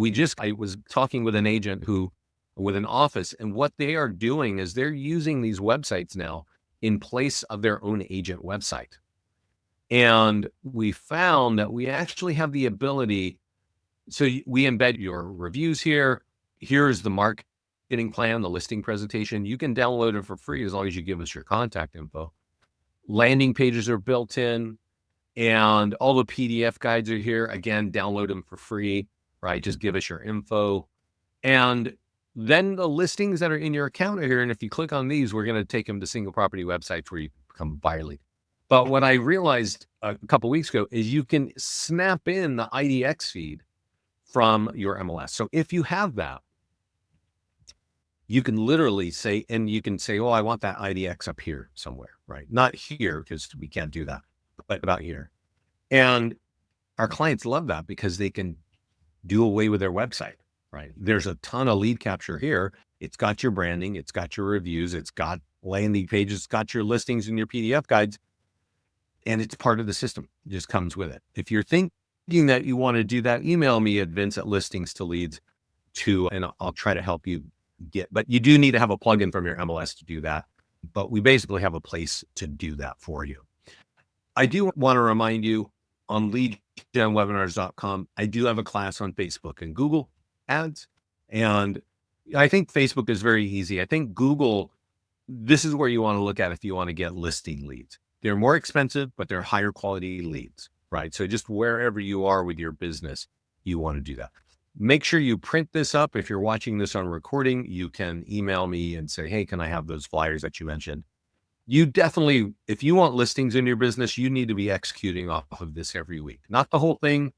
was talking with an agent with an office, and what they are doing is they're using these websites now in place of their own agent website. And we found that we actually have the ability, so we embed your reviews here. Here's the marketing plan, the listing presentation. You can download it for free as long as you give us your contact info. Landing pages are built in, and all the PDF guides are here. Again, download them for free, right? Just give us your info. And then the listings that are in your account are here. And if you click on these, we're going to take them to single property websites where you become a buyer lead. But what I realized a couple of weeks ago is you can snap in the IDX feed from your MLS. So if you have that, you can literally say, oh, I want that IDX up here somewhere, right? Not here because we can't do that, but about here. And our clients love that because they can do away with their website, right? There's a ton of lead capture here. It's got your branding, it's got your reviews, it's got landing pages, it's got your listings and your PDF guides, and it's part of the system. It just comes with it. If you're thinking that you want to do that, email me at vince@listings2leads and I'll try to help you but you do need to have a plugin from your MLS to do that. But we basically have a place to do that for you. I do want to remind you on leadgenwebinars.com, I do have a class on Facebook and Google ads. And I think Facebook is very easy. I think Google, this is where you want to look at if you want to get listing leads. They're more expensive, but they're higher quality leads, right? So just wherever you are with your business, you want to do that. Make sure you print this up. If you're watching this on recording, you can email me and say, hey, can I have those flyers that you mentioned? You definitely, if you want listings in your business, you need to be executing off of this every week. Not the whole thing.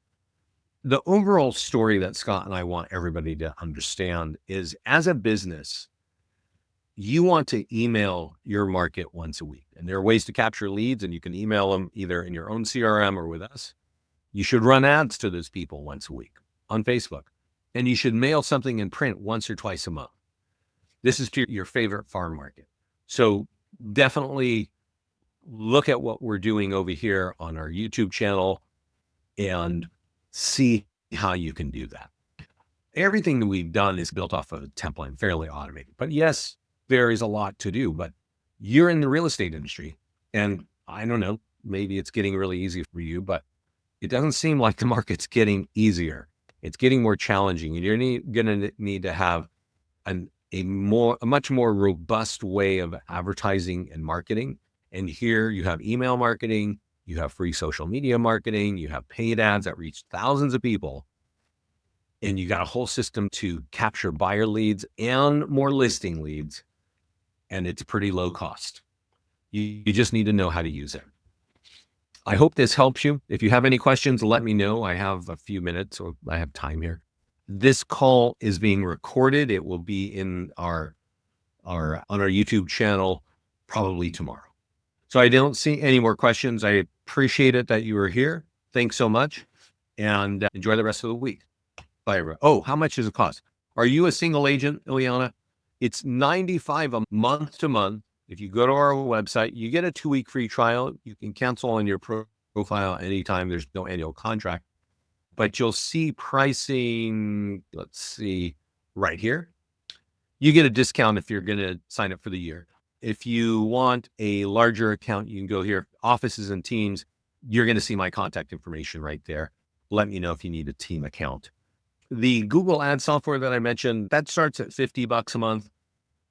The overall story that Scott and I want everybody to understand is, as a business, you want to email your market once a week. And there are ways to capture leads, and you can email them either in your own CRM or with us. You should run ads to those people once a week on Facebook, and you should mail something in print once or twice a month. This is to your favorite farm market. So definitely look at what we're doing over here on our YouTube channel and see how you can do that. Everything that we've done is built off of a template, fairly automated. But yes, there is a lot to do, but you're in the real estate industry, and I don't know, maybe it's getting really easy for you, but it doesn't seem like the market's getting easier. It's getting more challenging, and you're going to need to have a much more robust way of advertising and marketing. And here you have email marketing, you have free social media marketing, you have paid ads that reach thousands of people, and you got a whole system to capture buyer leads and more listing leads. And it's pretty low cost. You just need to know how to use it. I hope this helps you. If you have any questions, let me know. I have a few minutes, or I have time here. This call is being recorded. It will be in on our YouTube channel probably tomorrow. So I don't see any more questions. I appreciate it that you were here. Thanks so much, and enjoy the rest of the week. Bye, everyone. Oh, how much does it cost? Are you a single agent, Ileana? It's $95 a month to month. If you go to our website, you get a 2-week free trial. You can cancel on your profile anytime. There's no annual contract, but you'll see pricing. Let's see right here. You get a discount if you're going to sign up for the year. If you want a larger account, you can go here, offices and teams. You're going to see my contact information right there. Let me know if you need a team account. The Google ad software that I mentioned, that starts at $50 a month.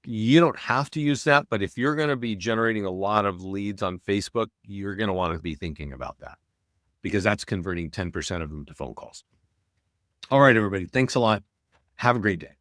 You don't have to use that, but if you're going to be generating a lot of leads on Facebook, you're going to want to be thinking about that, because that's converting 10% of them to phone calls. All right, everybody. Thanks a lot. Have a great day.